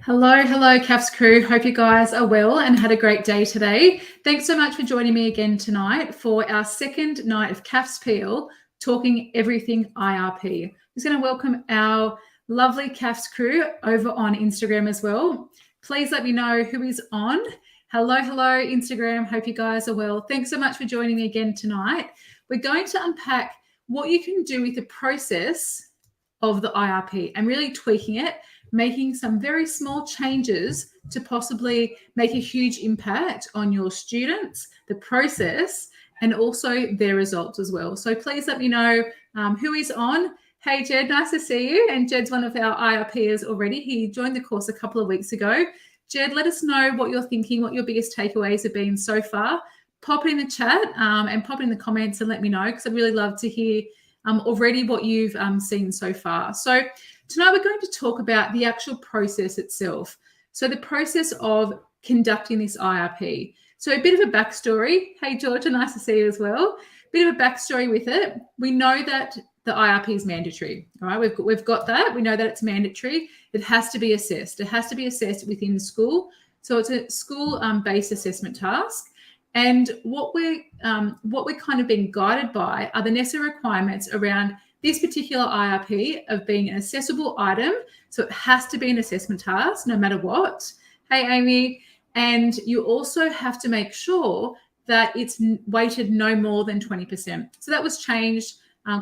Hello, CAFS crew. Hope you guys are well and had a great day today. Thanks so much for joining me again tonight for our second night of CAFS Peel, talking everything IRP. I'm just going to welcome our lovely CAFS crew over on Instagram as well. Please let me know who is on. Hello, Instagram. Hope you guys are well. Thanks so much for joining me again tonight. We're going to unpack what you can do with the process of the IRP and really tweaking it, making some very small changes to possibly make a huge impact on your students, the process, and also their results as well. So please let me know who is on. Hey, Jed, nice to see you. And Jed's one of our IRPers already. He joined the course a couple of weeks ago. Jed, let us know what you're thinking, what your biggest takeaways have been so far. Pop it in the chat and pop it in the comments and let me know, because I'd really love to hear already what you've seen so far. So tonight we're going to talk about the actual process itself. So the process of conducting this IRP. So a bit of a backstory. Hey, Georgia, nice to see you as well. Bit of a backstory with it. We know that the IRP is mandatory. All right, we've got that. We know that it's mandatory. It has to be assessed. It has to be assessed within the school. So it's a school-based assessment task. And what we're kind of being guided by are the necessary requirements around this particular IRP of being an assessable item. So it has to be an assessment task no matter what. Hey, Amy. And you also have to make sure that it's weighted no more than 20%. So that was changed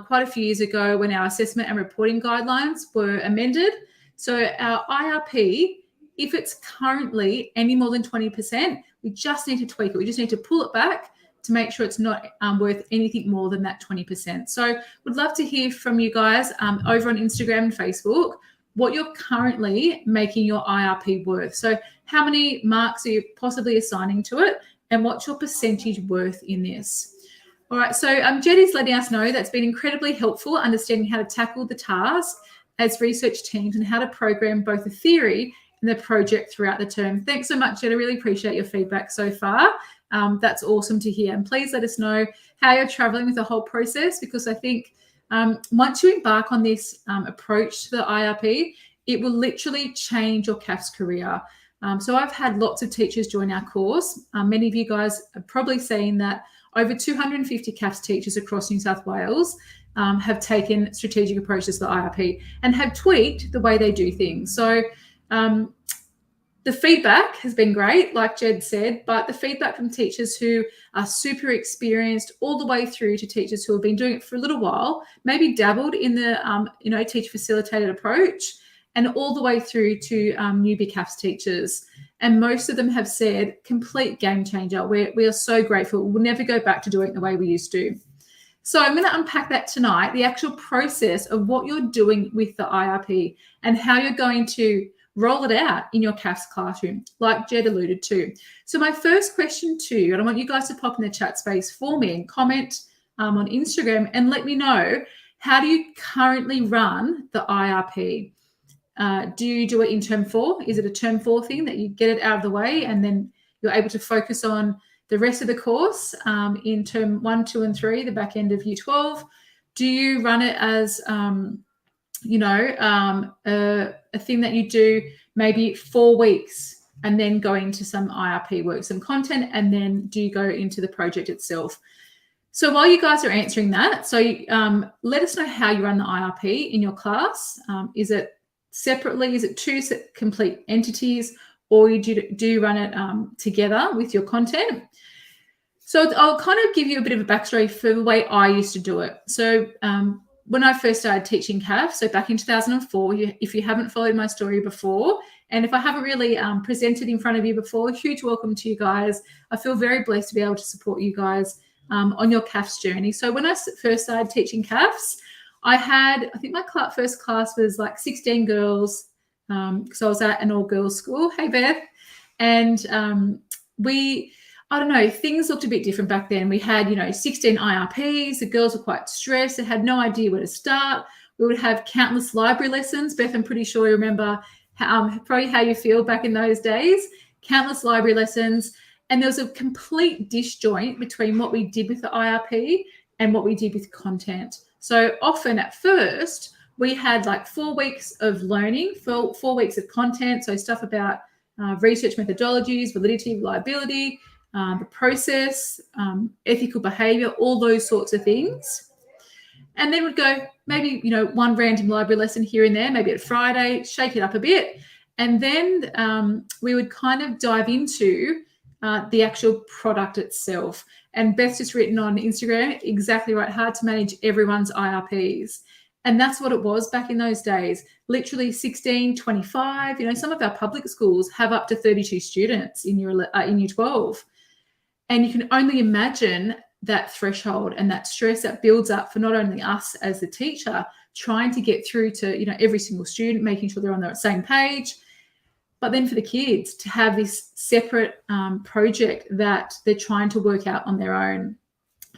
quite a few years ago when our assessment and reporting guidelines were amended. So our IRP, if it's currently any more than 20%, we just need to tweak it. We just need to pull it back to make sure it's not worth anything more than that 20%. So would love to hear from you guys over on Instagram and Facebook what you're currently making your IRP worth. So how many marks are you possibly assigning to it, and what's your percentage worth in this? All right, so Jed is letting us know that's been incredibly helpful understanding how to tackle the task as research teams and how to program both the theory and the project throughout the term. Thanks so much, Jed. I really appreciate your feedback so far. That's awesome to hear. And please let us know how you're traveling with the whole process, because I think once you embark on this approach to the IRP, it will literally change your CAFS career. So I've had lots of teachers join our course. Many of you guys have probably seen that over 250 CAFS teachers across New South Wales have taken strategic approaches to the IRP and have tweaked the way they do things. So the feedback has been great, like Jed said, but the feedback from teachers who are super experienced all the way through to teachers who have been doing it for a little while, maybe dabbled in the teacher facilitated approach, and all the way through to newbie CAFS teachers. And most of them have said, complete game changer. We are so grateful. We'll never go back to doing it the way we used to. So I'm going to unpack that tonight, the actual process of what you're doing with the IRP and how you're going to roll it out in your CAFS classroom, like Jed alluded to. So my first question to you, and I want you guys to pop in the chat space for me and comment on Instagram and let me know, how do you currently run the IRP? Do you do it in term 4? Is it a term 4 thing that you get it out of the way and then you're able to focus on the rest of the course in term 1, 2, and 3, the back end of year 12? Do you run it as, a thing that you do maybe 4 weeks and then go into some IRP work, some content, and then do you go into the project itself? So while you guys are answering that, so let us know how you run the IRP in your class. Is it separately? Is it 2 complete entities, or do you run it together with your content? So I'll kind of give you a bit of a backstory for the way I used to do it. So when I first started teaching CAFS, so back in 2004, if you haven't followed my story before, and if I haven't really presented in front of you before, huge welcome to you guys. I feel very blessed to be able to support you guys on your CAFS journey. So when I first started teaching CAFS, I think my first class was like 16 girls, because I was at an all-girls school. Hey, Beth. And I don't know, things looked a bit different back then. We had, 16 IRPs. The girls were quite stressed. They had no idea where to start. We would have countless library lessons. Beth, I'm pretty sure you remember probably how you feel back in those days. Countless library lessons. And there was a complete disjoint between what we did with the IRP and what we did with content. So often at first, we had like 4 weeks of learning, 4 weeks of content, so stuff about research methodologies, validity, reliability, the process, ethical behaviour, all those sorts of things. And then we'd go maybe, one random library lesson here and there, maybe at Friday, shake it up a bit. And then we would kind of dive into the actual product itself. And Beth's just written on Instagram, exactly right, hard to manage everyone's IRPs. And that's what it was back in those days, literally 16, 25. Some of our public schools have up to 32 students in year 12. And you can only imagine that threshold and that stress that builds up for not only us as the teacher, trying to get through to, every single student, making sure they're on the same page, but then for the kids to have this separate project that they're trying to work out on their own.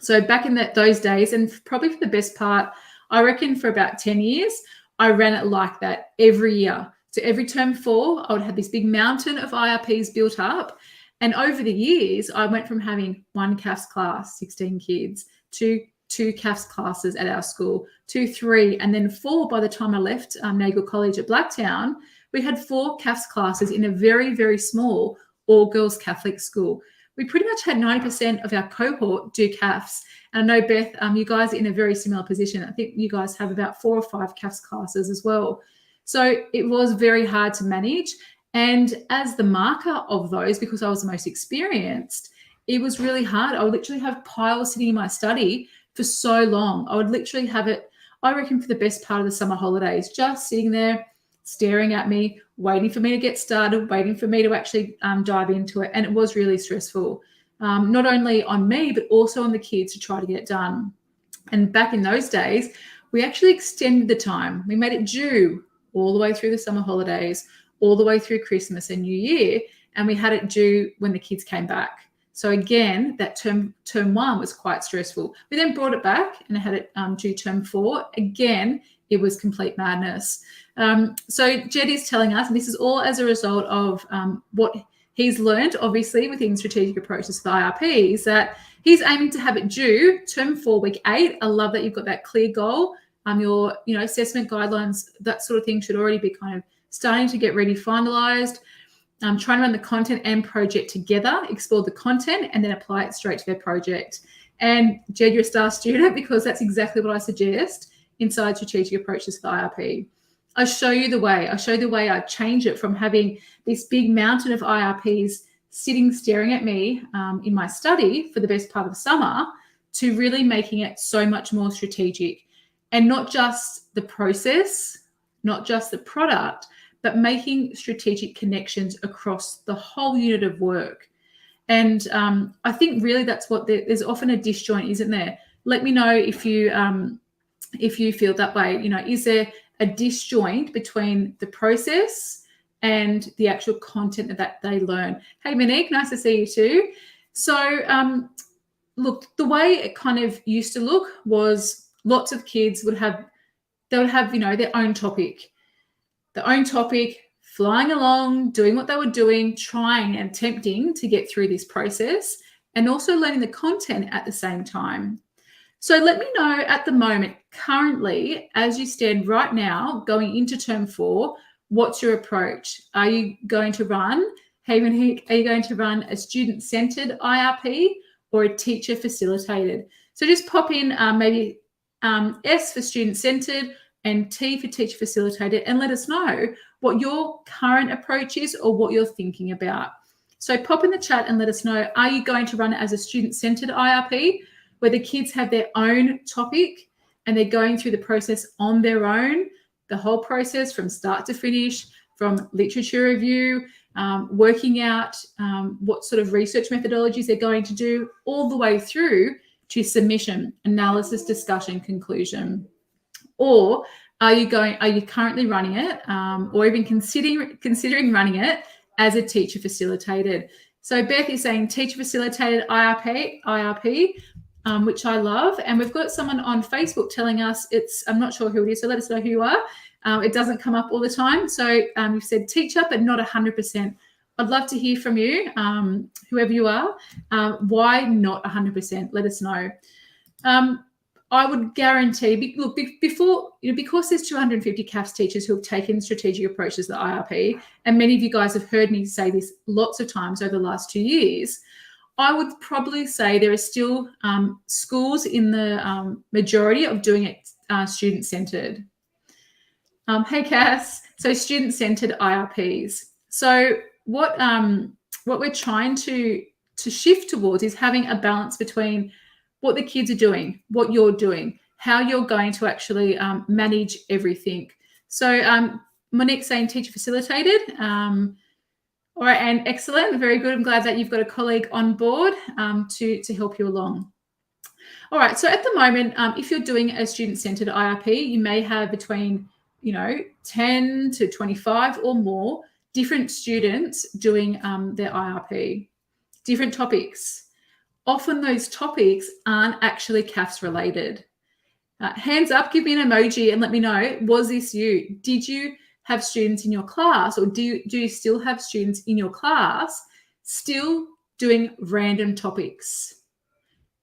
So back in those days, and probably for the best part, I reckon for about 10 years, I ran it like that every year. So every term 4, I would have this big mountain of IRPs built up. And over the years, I went from having 1 CAFS class, 16 kids, to 2 CAFS classes at our school, to 3, and then 4 by the time I left Nagle College at Blacktown. We had 4 CAFS classes in a very, very small all-girls Catholic school. We pretty much had 90% of our cohort do CAFS. And I know, Beth, you guys are in a very similar position. I think you guys have about 4 or 5 CAFS classes as well. So it was very hard to manage. And as the marker of those, because I was the most experienced, it was really hard. I would literally have piles sitting in my study for so long. I would literally have it, I reckon, for the best part of the summer holidays, just sitting there, staring at me, waiting for me to get started, waiting for me to actually dive into it. And it was really stressful, not only on me, but also on the kids to try to get it done. And back in those days, we actually extended the time. We made it due all the way through the summer holidays, all the way through Christmas and New Year, and we had it due when the kids came back. So again, that term 1 was quite stressful. We then brought it back and had it due term 4. Again, it was complete madness. So Jed is telling us, and this is all as a result of what he's learned, obviously, within strategic approaches for the IRPs, that he's aiming to have it due term 4, week 8. I love that you've got that clear goal. Your assessment guidelines, that sort of thing should already be kind of starting to get ready, finalised. Trying to run the content and project together, explore the content, and then apply it straight to their project. And Jed, you're a star student, because that's exactly what I suggest inside strategic approaches for the IRP. I show you the way. I show the way I change it from having this big mountain of IRPs sitting, staring at me in my study for the best part of summer, to really making it so much more strategic. And not just the process, not just the product, but making strategic connections across the whole unit of work. And I think really that's what there's often a disjoint, isn't there? Let me know if you feel that way. Is there a disjoint between the process and the actual content that they learn? Hey, Monique, nice to see you too. So look, the way it kind of used to look was lots of kids would have their own topic. Their own topic, flying along, doing what they were doing, trying and attempting to get through this process, and also learning the content at the same time. So let me know at the moment, currently, as you stand right now, going into term 4, what's your approach? Are you going to run, are you going to run a student-centered IRP or a teacher-facilitated? So just pop in maybe S for student-centered, and T for teacher facilitated, and let us know what your current approach is or what you're thinking about. So pop in the chat and let us know, are you going to run it as a student-centered IRP where the kids have their own topic and they're going through the process on their own, the whole process from start to finish, from literature review, working out what sort of research methodologies they're going to do, all the way through to submission, analysis, discussion, conclusion? Or are you currently running it, or even considering running it as a teacher facilitated? So Beth is saying teacher facilitated IRP, which I love. And we've got someone on Facebook telling us I'm not sure who it is, so let us know who you are. It doesn't come up all the time. So you've said teacher, but not 100%. I'd love to hear from you, whoever you are. Why not 100%? Let us know. I would guarantee, look, before, because there's 250 CAFS teachers who have taken strategic approaches to the IRP, and many of you guys have heard me say this lots of times over the last 2 years, I would probably say there are still schools in the majority of doing it student-centred. Hey, Cass. So student-centred IRPs. So what we're trying to shift towards is having a balance between what the kids are doing, what you're doing, how you're going to actually manage everything. So Monique's saying teacher facilitated. All right, and excellent, very good. I'm glad that you've got a colleague on board to help you along. All right, so at the moment, if you're doing a student-centred IRP, you may have between 10 to 25 or more different students doing their IRP, different topics. Often those topics aren't actually CAFS related. Hands up, give me an emoji and let me know, was this you? Did you have students in your class, or do you still have students in your class still doing random topics?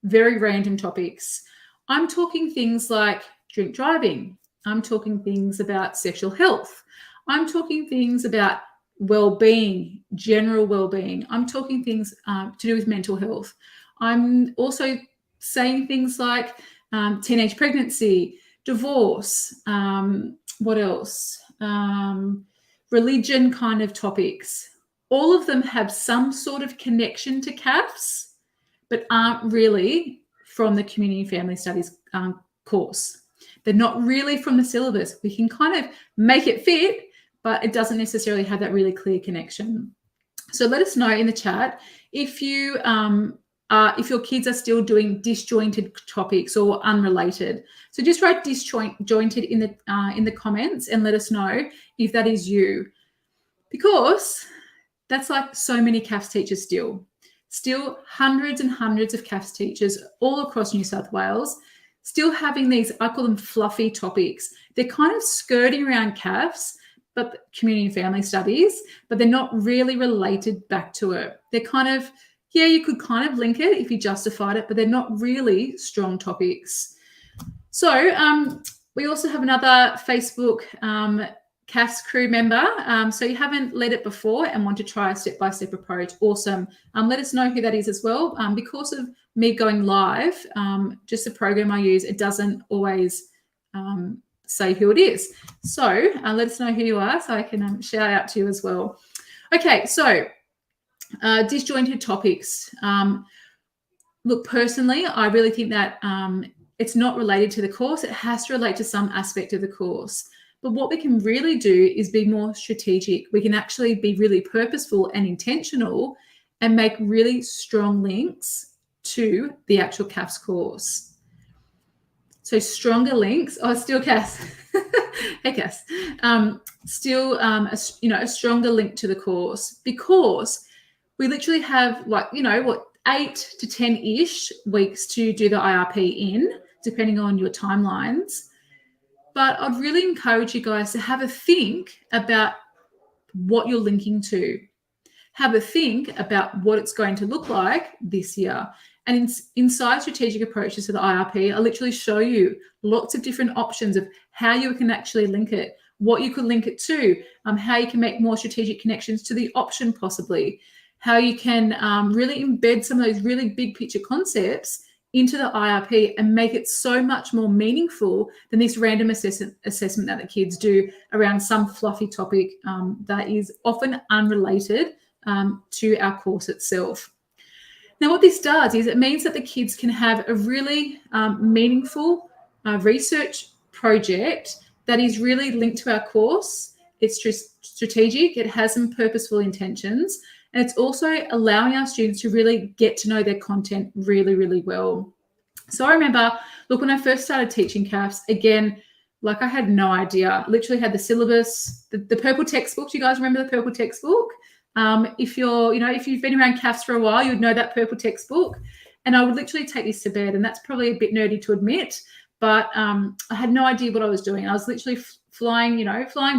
Very random topics. I'm talking things like drink driving. I'm talking things about sexual health. I'm talking things about well-being, general well-being. I'm talking things to do with mental health. I'm also saying things like teenage pregnancy, divorce, what else? Religion kind of topics. All of them have some sort of connection to CAFS, but aren't really from the Community and Family Studies course. They're not really from the syllabus. We can kind of make it fit, but it doesn't necessarily have that really clear connection. So let us know in the chat if your kids are still doing disjointed topics or unrelated. So just write disjointed in the comments and let us know if that is you, because that's like so many CAFS teachers still hundreds and hundreds of CAFS teachers all across New South Wales still having these, I call them fluffy topics. They're kind of skirting around CAFS, but Community and Family Studies, but they're not really related back to it. They're kind of, yeah, you could kind of link it if you justified it, but they're not really strong topics. So we also have another Facebook CAFS crew member. So you haven't led it before and want to try a step-by-step approach. Awesome. Let us know who that is as well. Because of me going live, just the program I use, it doesn't always say who it is. So let us know who you are so I can shout out to you as well. Okay, so disjointed topics. Look, personally, I really think that it's not related to the course. It has to relate to some aspect of the course. But what we can really do is be more strategic. We can actually be really purposeful and intentional and make really strong links to the actual CAFS course. So stronger links. Oh, still Cass. Hey, Cass. Still, a stronger link to the course, because we literally have 8 to 10-ish weeks to do the IRP in, depending on your timelines. But I'd really encourage you guys to have a think about what you're linking to. Have a think about what it's going to look like this year. And inside strategic approaches to the IRP, I literally show you lots of different options of how you can actually link it, what you could link it to, how you can make more strategic connections to the option possibly, how you can really embed some of those really big picture concepts into the IRP and make it so much more meaningful than this random assessment that the kids do around some fluffy topic that is often unrelated to our course itself. Now, what this does is it means that the kids can have a really meaningful research project that is really linked to our course. It's just strategic, it has some purposeful intentions, and it's also allowing our students to really get to know their content really, really well. So I remember, look, when I first started teaching CAFS, again, like I had no idea. Literally had the syllabus, the purple textbook. Do you guys remember the purple textbook? If you've been around CAFS for a while, you'd know that purple textbook. And I would literally take this to bed, and that's probably a bit nerdy to admit, but I had no idea what I was doing. I was literally flying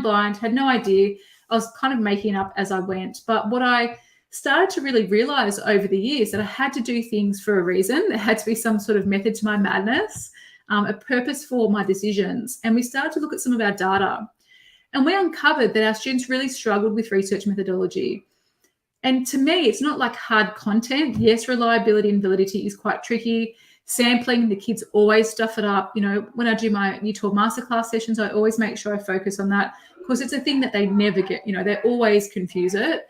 blind, had no idea. I was kind of making it up as I went. But what I started to really realize over the years that I had to do things for a reason. There had to be some sort of method to my madness. a purpose for my decisions. And we started to look at some of our data. And we uncovered that our students really struggled with research methodology. And to me, it's not like hard content. Yes, reliability and validity is quite tricky. Sampling, the kids always stuff it up. When I do my Year 12 masterclass sessions, I always make sure I focus on that because it's a thing that they never get. They always confuse it.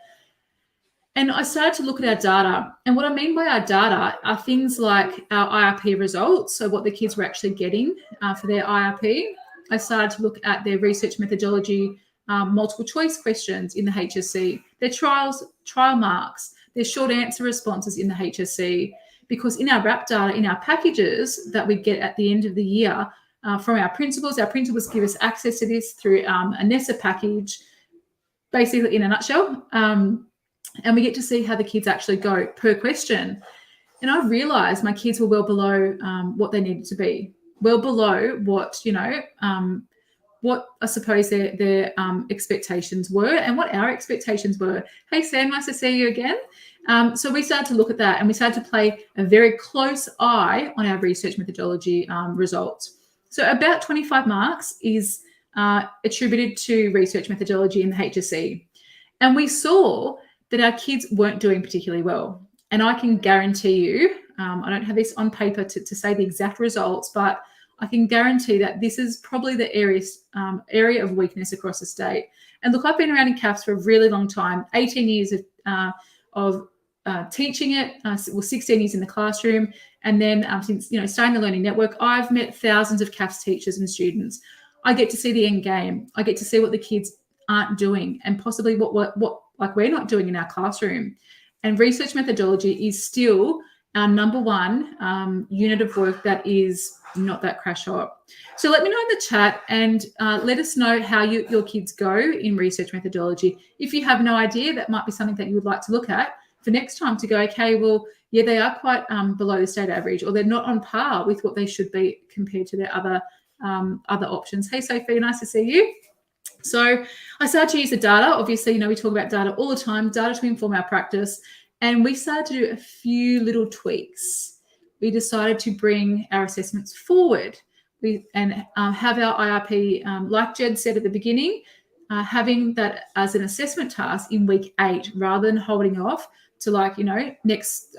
And I started to look at our data. And what I mean by our data are things like our IRP results, so what the kids were actually getting for their IRP. I started to look at their research methodology, multiple choice questions in the HSC, their trial marks, their short answer responses in the HSC, because in our wrap data, in our packages that we get at the end of the year from our principals give us access to this through a NESA package, basically in a nutshell, and we get to see how the kids actually go per question. And I realised my kids were well below what they needed to be, well below what, what I suppose their expectations were and what our expectations were. Hey, Sam, nice to see you again. So we started to look at that and we started to play a very close eye on our research methodology results. So about 25 marks is attributed to research methodology in the HSC. And we saw that our kids weren't doing particularly well. And I can guarantee you, I don't have this on paper to say the exact results, but I can guarantee that this is probably the area of weakness across the state. And look, I've been around in CAFS for a really long time, 18 years of teaching it, 16 years in the classroom. And then since, starting the Learning Network, I've met thousands of CAFS teachers and students. I get to see the end game. I get to see what the kids aren't doing and possibly what we're not doing in our classroom. And research methodology is still our number one unit of work that is not that crash hot. So let me know in the chat and let us know how your kids go in research methodology. If you have no idea, that might be something that you would like to look at for next time to go, okay, well, yeah, they are quite below the state average, or they're not on par with what they should be compared to their other options. Hey, Sophie, nice to see you. So I started to use the data. Obviously, we talk about data all the time, data to inform our practice. And we started to do a few little tweaks. We decided to bring our assessments forward and have our IRP, like Jed said at the beginning, having that as an assessment task in week 8 rather than holding off to next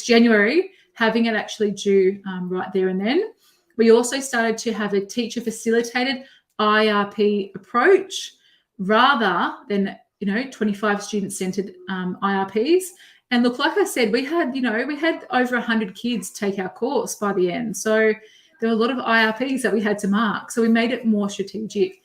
January, having it actually due right there and then. We also started to have a teacher facilitated IRP approach rather than 25 student centered IRPs. And look, like I said, we had over 100 kids take our course by the end. So there were a lot of IRPs that we had to mark. So we made it more strategic.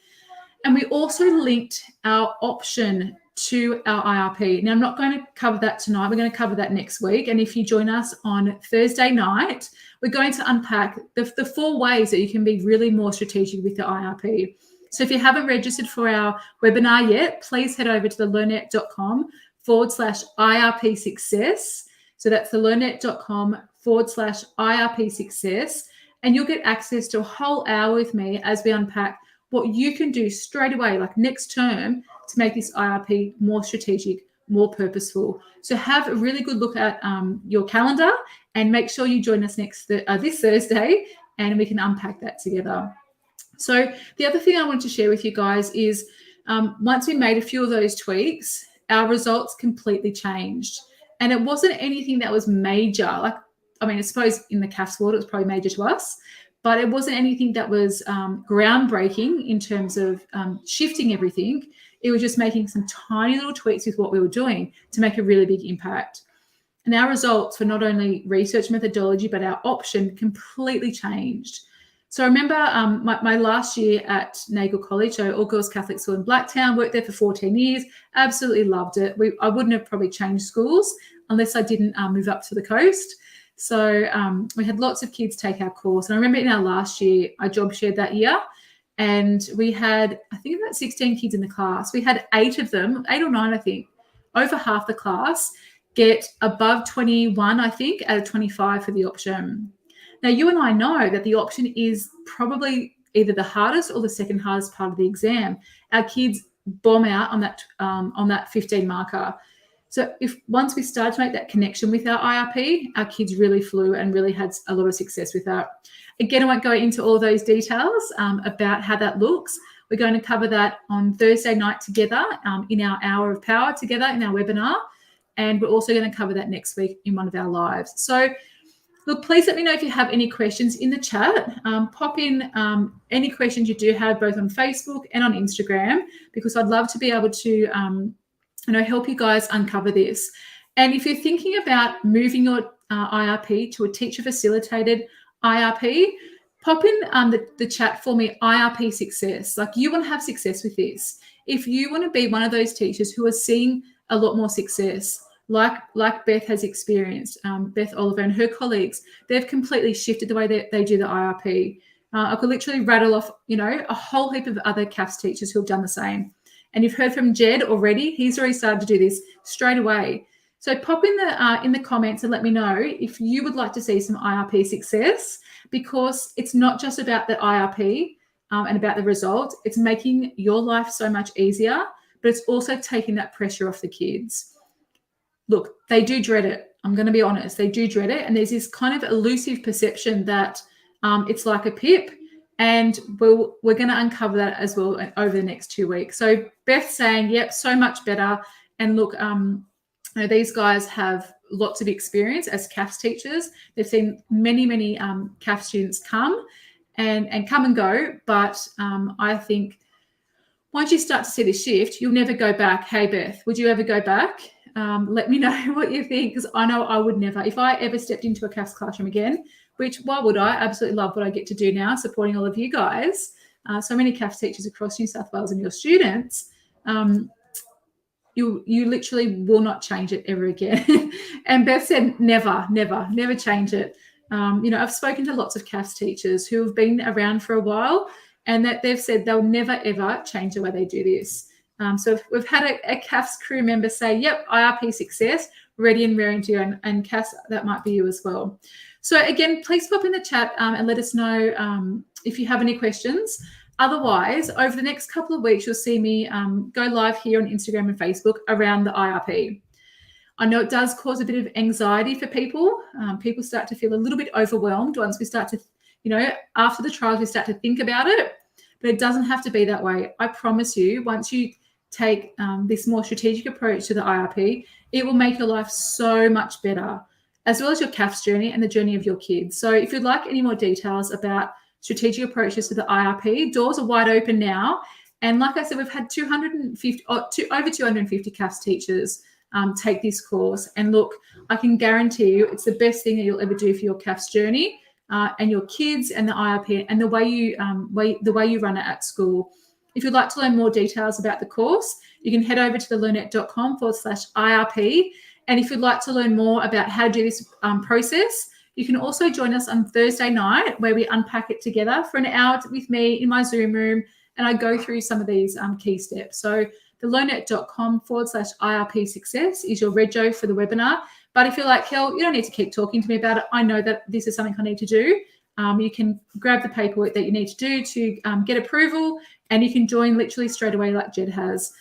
And we also linked our option to our IRP. Now, I'm not going to cover that tonight. We're going to cover that next week. And if you join us on Thursday night, we're going to unpack the 4 ways that you can be really more strategic with the IRP. So if you haven't registered for our webinar yet, please head over to the learnnet.com/IRP success. So that's the learnnet.com/IRP success. And you'll get access to a whole hour with me as we unpack what you can do straight away, like next term, to make this IRP more strategic, more purposeful. So have a really good look at your calendar and make sure you join us this Thursday and we can unpack that together. So the other thing I wanted to share with you guys is once we made a few of those tweaks, our results completely changed. And it wasn't anything that was major. I suppose in the CAFS world, it was probably major to us, but it wasn't anything that was groundbreaking in terms of shifting everything. It was just making some tiny little tweaks with what we were doing to make a really big impact. And our results for not only research methodology, but our option completely changed. So I remember my last year at Nagle College, so All Girls Catholic School in Blacktown, worked there for 14 years, absolutely loved it. I wouldn't have probably changed schools unless I didn't move up to the coast. So we had lots of kids take our course. And I remember in our last year, I job shared that year, and we had, I think, about 16 kids in the class. We had 8 of them, 8 or 9, I think, over half the class get above 21, I think, out of 25 for the option. Now, you and I know that the option is probably either the hardest or the second hardest part of the exam. Our kids bomb out on that 15 marker. So once we started to make that connection with our IRP, our kids really flew and really had a lot of success with that. Again, I won't go into all those details about how that looks. We're going to cover that on Thursday night together in our Hour of Power together in our webinar. And we're also going to cover that next week in one of our lives. So look, please let me know if you have any questions in the chat. Pop in any questions you do have both on Facebook and on Instagram, because I'd love to be able to help you guys uncover this. And if you're thinking about moving your IRP to a teacher-facilitated IRP, pop in the chat for me, IRP success. Like, you want to have success with this. If you want to be one of those teachers who are seeing a lot more success, like Beth has experienced, Beth Oliver and her colleagues, they've completely shifted the way they do the IRP. I could literally rattle off, a whole heap of other CAFS teachers who have done the same. And you've heard from Jed already. He's already started to do this straight away. So pop in the comments and let me know if you would like to see some IRP success, because it's not just about the IRP and about the result. It's making your life so much easier, but it's also taking that pressure off the kids. Look, they do dread it. I'm going to be honest. They do dread it. And there's this kind of elusive perception that it's like a PIP. And we're going to uncover that as well over the next 2 weeks. So Beth's saying, yep, so much better. And look, these guys have lots of experience as CAFS teachers. They've seen many, many CAFS students come and come and go. But I think once you start to see the shift, you'll never go back. Hey, Beth, would you ever go back? Let me know what you think, because I know I would never. If I ever stepped into a CAFS classroom again, which why would I? Absolutely love what I get to do now, supporting all of you guys. So many CAFS teachers across New South Wales and your students. You literally will not change it ever again. And Beth said, never change it. I've spoken to lots of CAFS teachers who have been around for a while, and that they've said they'll never, ever change the way they do this. So we've had a CAFS crew member say, yep, IRP success, ready and raring to go. And Cass, that might be you as well. So again, please pop in the chat and let us know if you have any questions. Otherwise, over the next couple of weeks, you'll see me go live here on Instagram and Facebook around the IRP. I know it does cause a bit of anxiety for people. People start to feel a little bit overwhelmed once we start to, after the trials, we start to think about it. But it doesn't have to be that way. I promise you, once you take this more strategic approach to the IRP, it will make your life so much better, as well as your CAFS journey and the journey of your kids. So if you'd like any more details about strategic approaches to the IRP, doors are wide open now. And like I said, we've had over 250 CAFS teachers take this course. And look, I can guarantee you it's the best thing that you'll ever do for your CAFS journey and your kids and the IRP and the way you run it at school. If you'd like to learn more details about the course, you can head over to thelearnet.com/IRP. And if you'd like to learn more about how to do this process, you can also join us on Thursday night, where we unpack it together for an hour with me in my Zoom room, and I go through some of these key steps. So thelearnet.com/IRP success is your rego for the webinar. But if you're like, Kell, you don't need to keep talking to me about it. I know that this is something I need to do. You can grab the paperwork that you need to do to get approval, and you can join literally straight away like Jed has.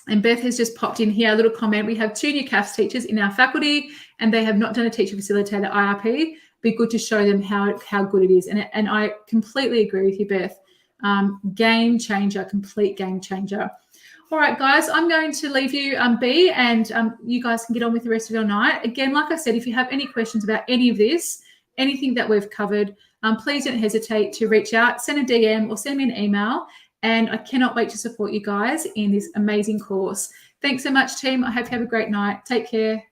And Beth has just popped in here a little comment. We have 2 new CAFS teachers in our faculty, and they have not done a teacher facilitator IRP. Be good to show them how good it is. And I completely agree with you, Beth. Game changer, complete game changer. All right, guys, I'm going to leave you be, and you guys can get on with the rest of your night. Again, like I said, if you have any questions about any of this, anything that we've covered, please don't hesitate to reach out, send a DM or send me an email. And I cannot wait to support you guys in this amazing course. Thanks so much, team. I hope you have a great night. Take care.